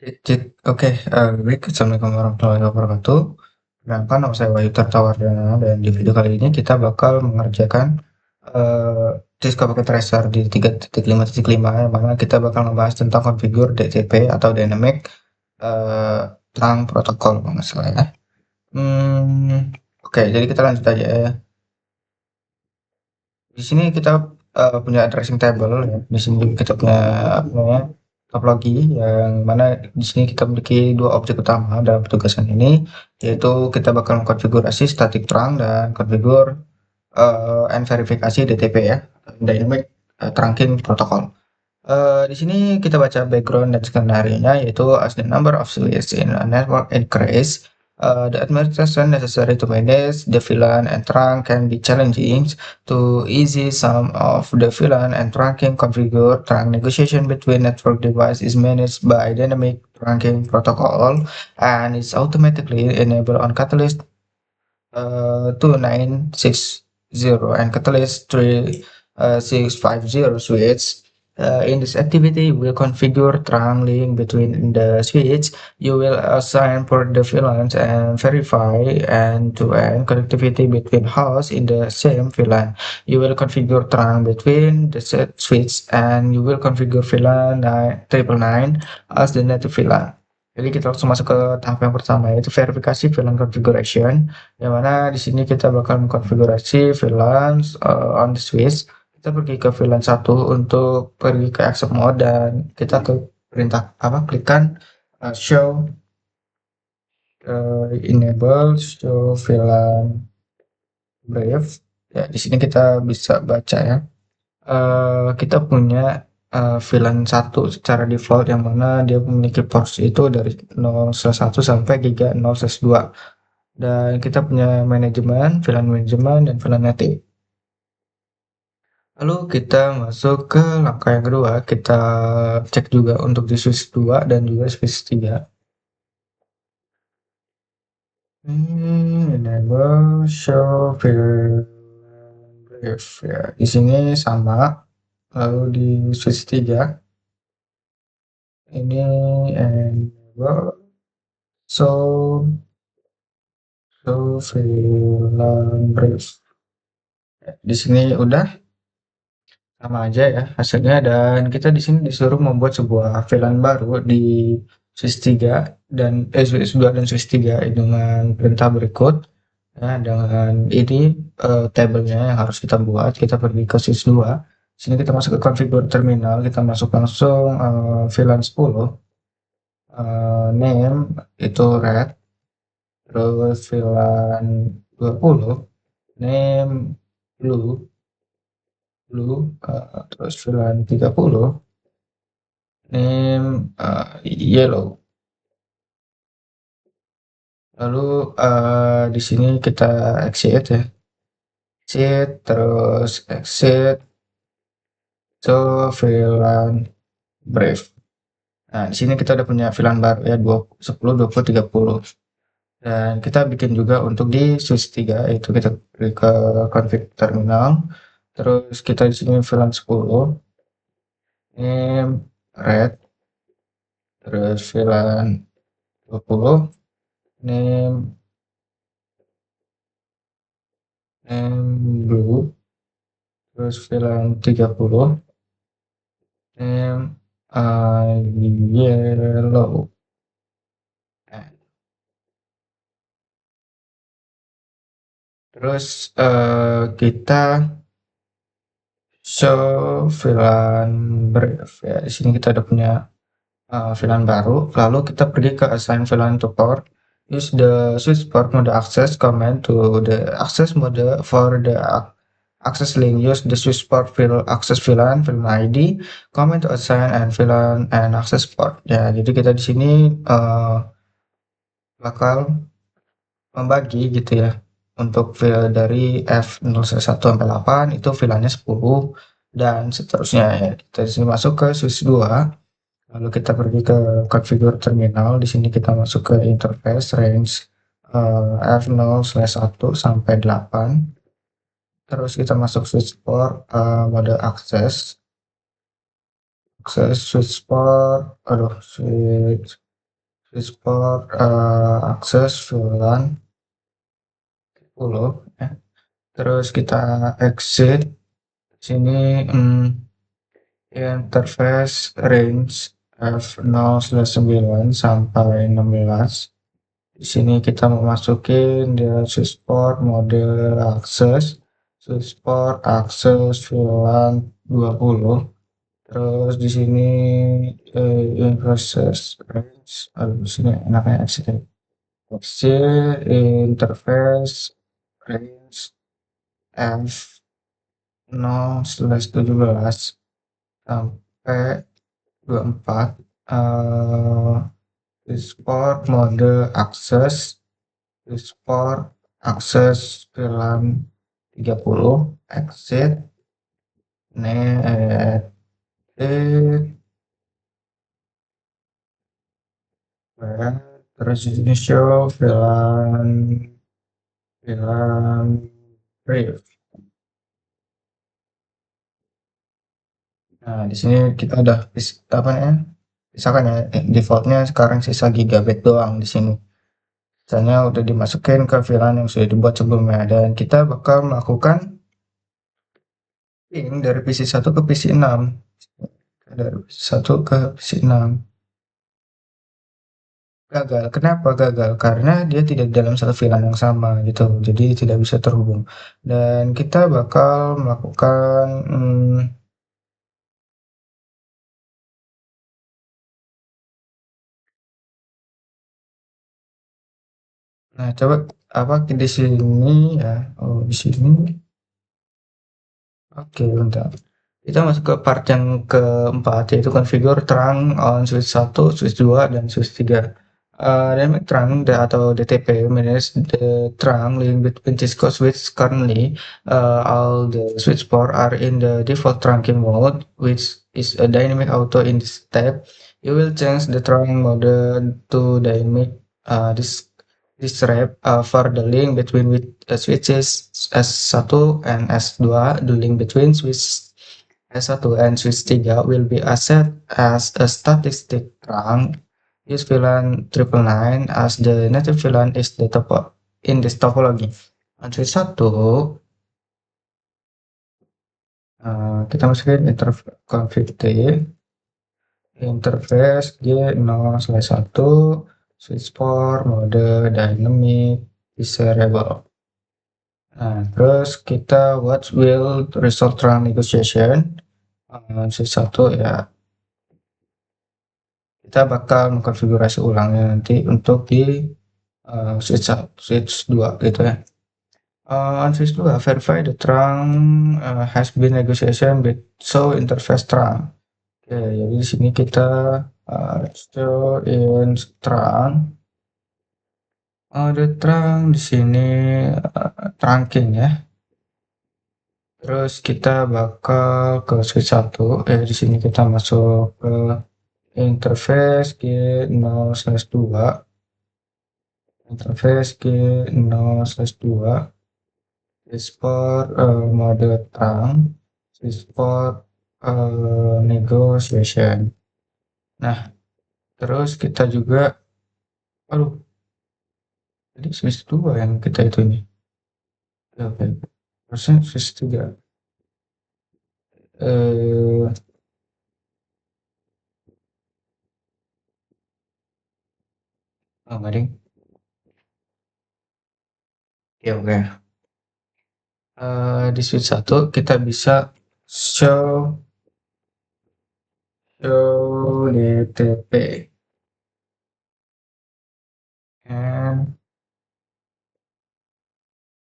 Cek, oke, baik. Assalamualaikum warahmatullahi wabarakatuh. Perkenalkan, nama saya Wahyu Tertawardana, dan di video kali ini kita bakal mengerjakan Cisco Packet Tracer di 3.5.5, yang mana kita bakal membahas tentang konfigur DTP atau Dynamic Trunk Protocol, kalau nggak salah ya. Oke, jadi kita lanjut aja ya. Di sini kita punya addressing table ya. Di sini kita punya apa namanya topologi yang mana di sini kita memiliki dua objek utama dalam petugasan ini, yaitu kita bakal mengkonfigurasi static trunk dan konfigur and verifikasi DTP ya, Dynamic Trunking Protocol. Di sini kita baca background dan skenario-nya, yaitu as the number of switches in a network increase, the administration necessary to manage the VLAN and trunk can be challenging. To easy some of the VLAN and trunking configure, trunk negotiation between network device is managed by dynamic trunking protocol and is automatically enabled on Catalyst 2960 and Catalyst 3650 switch. In this activity, you will configure trunk link between the switch. You will assign port the VLANs and verify end-to-end connectivity between hosts in the same VLAN. You will configure trunk between the set switch, and you will configure VLAN 999 as the native VLAN. Jadi kita langsung masuk ke tahap yang pertama, yaitu verifikasi VLAN configuration, yang mana di sini kita bakal mengkonfigurasi VLAN on the switch. Kita pergi ke VLAN 1 untuk pergi ke accept mode, dan kita ke perintah klikkan show enable show VLAN brief. Ya, di sini kita bisa baca ya. Kita punya VLAN 1 secara default, yang mana dia memiliki ports itu dari 0/1 sampai giga 0/2. Dan kita punya manajemen, VLAN manajemen, dan VLAN native. Lalu kita masuk ke langkah yang kedua, kita cek juga untuk di switch 2 dan juga switch 3. Enable show VLAN brief ya. Di sini sama. Lalu di switch 3 ini enable show VLAN brief. Ya, di sini udah sama aja ya hasilnya, dan kita di sini disuruh membuat sebuah VLAN baru di switch 3 dan switch 2 dan switch 3 dengan perintah berikut ya. Dengan ini tabelnya yang harus kita buat, kita pergi ke switch 2. Sini kita masuk ke configure terminal, kita masuk langsung VLAN 10, name itu red, terus VLAN 20 name blue, terus VLAN 30 name yellow. Lalu di sini kita exit ya, exit, terus exit to VLAN brief. Nah, di sini kita udah punya VLAN baru ya, 10, 20, 30. Dan kita bikin juga untuk di switch 3, yaitu kita pergi ke config terminal, terus kita di sini VLAN 10 name red, terus VLAN 20 name blue, terus VLAN 30 name yellow. Nah, terus kita show VLAN brief ya. Di sini kita udah punya VLAN baru. Lalu kita pergi ke assign VLAN to port. Use the switch port mode access command to the access mode for the access link. Use the switch port access VLAN ID command to assign and VLAN and access port. Ya, jadi kita di sini bakal membagi gitu ya. Untuk VLAN dari F0/1 sampai 8 itu VLAN-nya 10 dan seterusnya ya. Kita di sini masuk ke switch 2. Lalu kita pergi ke configure terminal. Di sini kita masuk ke interface range F0/1 sampai 8. Terus kita masuk switch port mode access switch port, switch switchport akses VLAN 10 ya. Terus kita exit sini interface range F0/9 sampai 16. Di sini kita memasukin dia switchport mode akses, switchport akses VLAN 20. Terus di sini interface range, di sini enaknya exit ya. Exit interface range F0/17 sampai 24. Switchport mode akses, switchport akses VLAN 30, exit, net, terus di sini show VLAN brief. Nah, di sini kita udah apa ya? Misalkan ya defaultnya sekarang sisa gigabit doang di sini. Misalnya udah dimasukin ke VLAN yang sudah dibuat sebelumnya dan kita bakal melakukan ping dari PC1 ke PC6. Dari PC1 ke PC6. Gagal. Kenapa gagal? Karena dia tidak dalam satu VLAN yang sama gitu. Jadi tidak bisa terhubung. Dan kita bakal melakukan nah coba apa di sini ya. Oh, di sini. Oke, bentar. Kita masuk ke part yang keempat, yaitu configure terang on switch 1, switch 2, dan switch 3. Dynamic terang atau DTP manage the terang link between Cisco switch. Currently, all the switch port are in the default trunking mode, which is a dynamic auto in this tab. You will change the terang mode to dynamic this wrap for the link between switches S1 and S2. The link between switch S1 and switch 3 will be set as a static trunk. Use VLAN 999 as the native VLAN is the in this topology. On switch 1, kita masukin config T, interface G0/1, switch port mode dynamic disable. Nah, terus kita what will result trunk negotiation. Switch 1 ya, kita bakal mengkonfigurasi ulangnya nanti untuk di switch 2 gitu ya. On switch 2, verify the trunk has been negotiation with show interface trunk. Oke, jadi di sini kita show in trunk. The trunk di sini trunking ya. Terus kita bakal ke switch 1. Di sini kita masuk ke interface G0/2. Interface G0/2. Switchport mode trunk, switchport negotiation. Nah, terus kita juga jadi switch 2 yang kita itu ini. Oke. Harusnya switch 3. Oh, enggak ding. Oke. Di switch 1 kita bisa show DTP and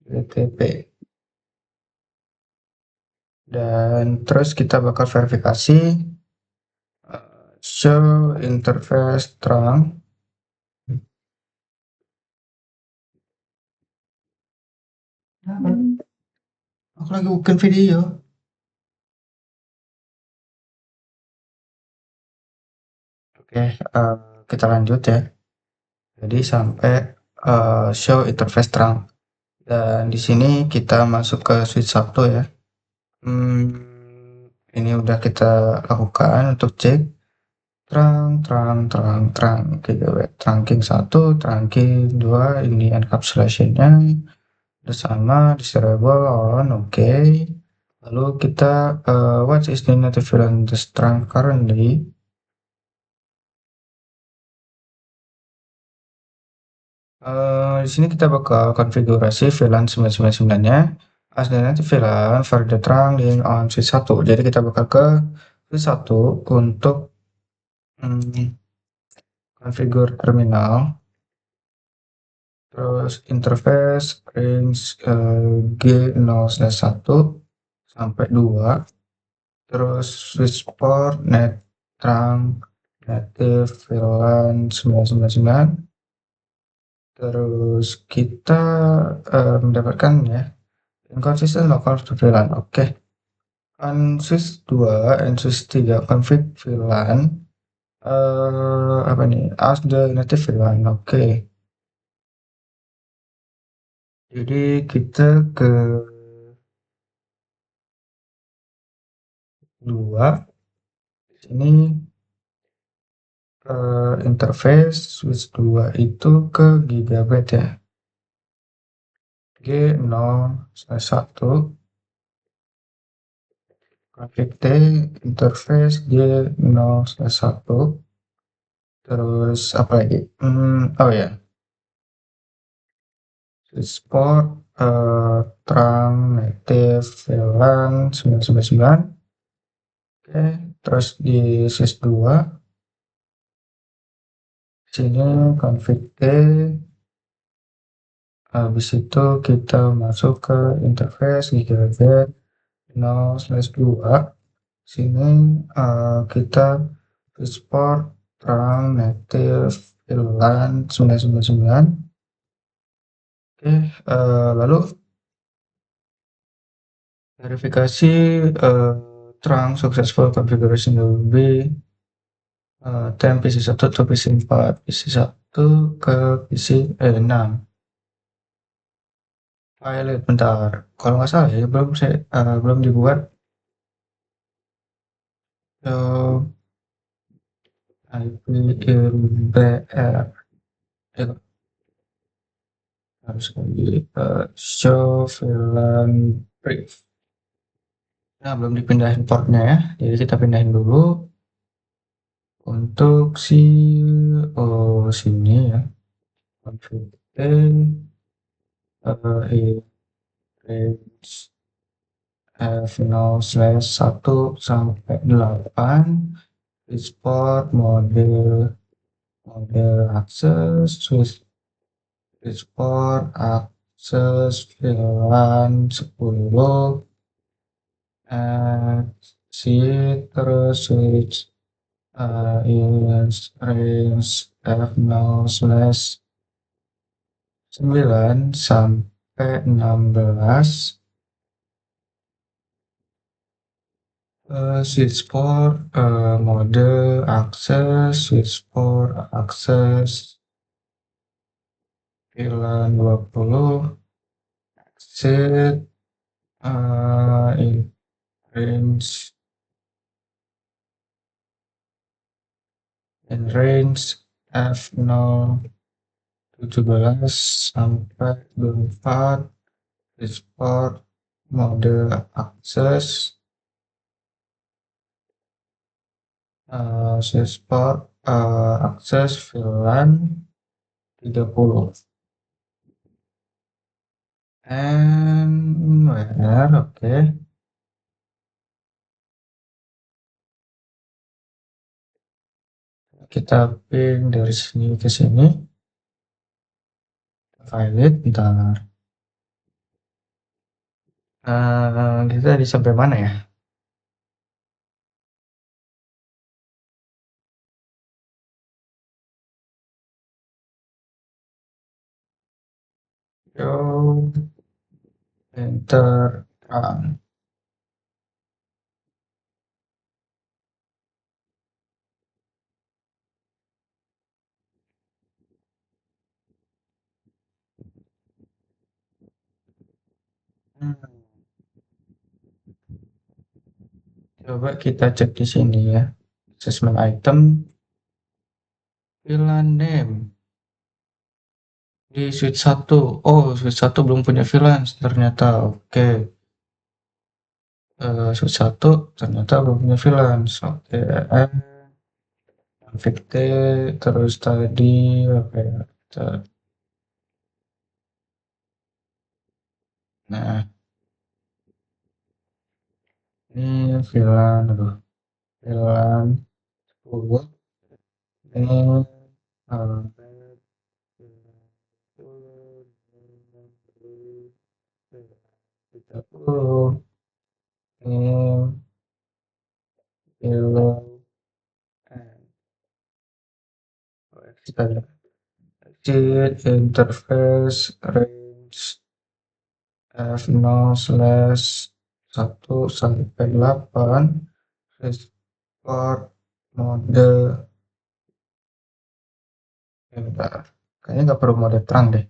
DTP, dan terus kita bakal verifikasi show interface trunk. Aku lagi bukan video. Oke, kita lanjut ya. Jadi sampai show interface trunk. Dan di sini kita masuk ke switch 1 ya. Ini udah kita lakukan untuk cek. terang terang terang terang gigabyte. Trunking 1, trunking 2, ini encapsulation-nya udah sama, disable on, oke. Lalu kita what is the native VLAN the trunk currently? Di sini kita bakal konfigurasi VLAN 999-nya as the native VLAN for the trunking on switch 1. Jadi kita bakal ke switch 1 untuk konfigur terminal, terus interface range G0/1 sampai 2, terus switch port net trunk native VLAN 999. Terus kita mendapatkan ya inconsistent local VLAN. Oke. On switch 2 and switch 3 config VLAN apa nih? As the native VLAN. Oke. Jadi kita ke 2 sini interface switch 2 itu ke gigabyte ya. G0/1 config T interface G0/1. Terus apa lagi? Oh ya, switch port trunk native VLAN 999. Oke, terus di switch 2 sini config T, habis itu kita masuk ke interface gigabyte 0/2. Sini kita switch port trunk native VLAN 999. Oke, lalu verifikasi trunk successful configuration will be temp PC1 to PC4, PC1 ke PC6. Pilot bentar, kalau nggak salah ya belum dibuat. IPMBR harus lagi show VLAN brief. Nah, belum dipindahin portnya ya, jadi kita pindahin dulu untuk sini ya, config range F0/1 sampai 8, export model akses, export akses VLAN 10, exit, terus switch range F0/9 sampai 16, switch port mode akses, switch port akses VLAN 20, exit in range F0/17 sampai 24, switch port mode akses, switch port akses VLAN 30, and where, oke. Kita ping dari sini ke sini, valid, bentar. Kita tadi sampai mana ya? Show enter run. Coba kita cek di sini ya, assessment item VLAN name di switch 1. Oh, switch 1 belum punya VLAN ternyata. Oke. Switch 1 ternyata belum punya VLAN. Oke. Config T, terus tadi apa ya? Nah, ini VLAN, aduh, VLAN 10 ini tiga puluh ini VLAN kita exit interface range F0/1 sampai 8 export mode bentar. Kayaknya nggak perlu mode terang deh.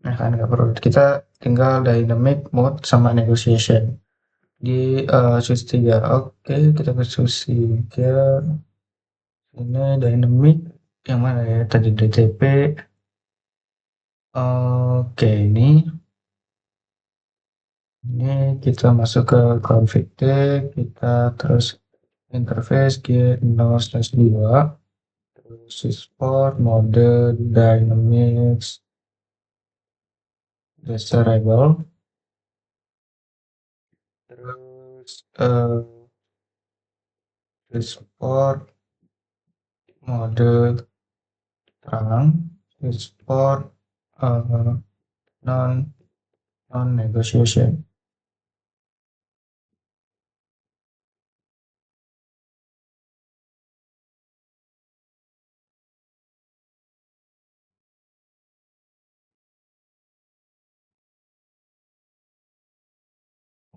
Nah kan nggak perlu. Kita tinggal dynamic mode sama negotiation di switch 3. Oke, kita ke switch 3. Ini dynamic yang mana ya? Tadi DTP. Oke, ini kita masuk ke config T, kita terus interface G0/2, terus switchport mode dynamics desirable, terus switchport mode terang, switchport non negotiation.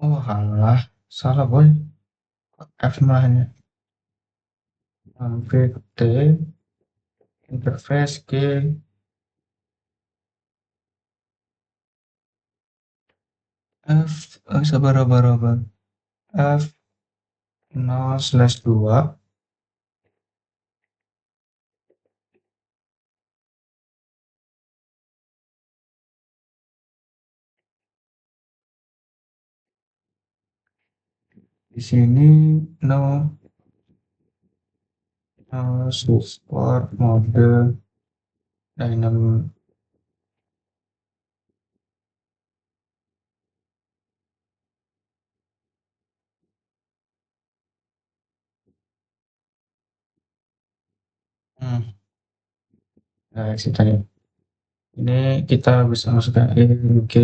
Oh alah, salah boy. F malahnya. Config T, interface G. Sabar. F 0/2. Di sini no support mode dynamic. Nah, sih tadi. Ini kita bisa masukkan G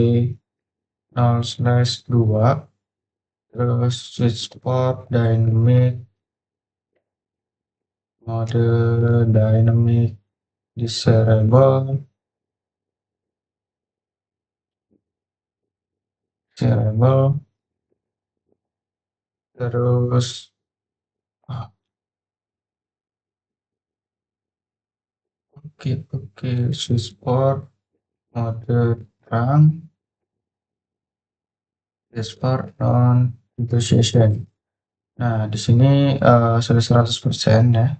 0/2, terus switch port dynamic mode dynamic disable terus oke switch port mode terang dashboard non negotiation. Nah, di sini sudah 100% ya.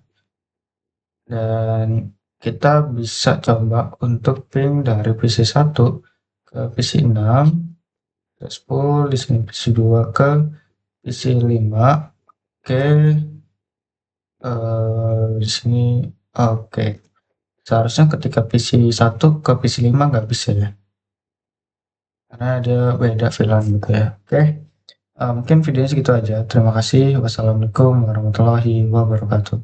Dan kita bisa coba untuk ping dari PC 1 ke PC 6, terus full di sini PC 2 ke PC 5. Oke, di sini oke. Seharusnya ketika PC 1 ke PC 5 nggak bisa ya, karena ada beda VLAN gitu ya. Oke, mungkin videonya segitu aja. Terima kasih. Wassalamualaikum warahmatullahi wabarakatuh.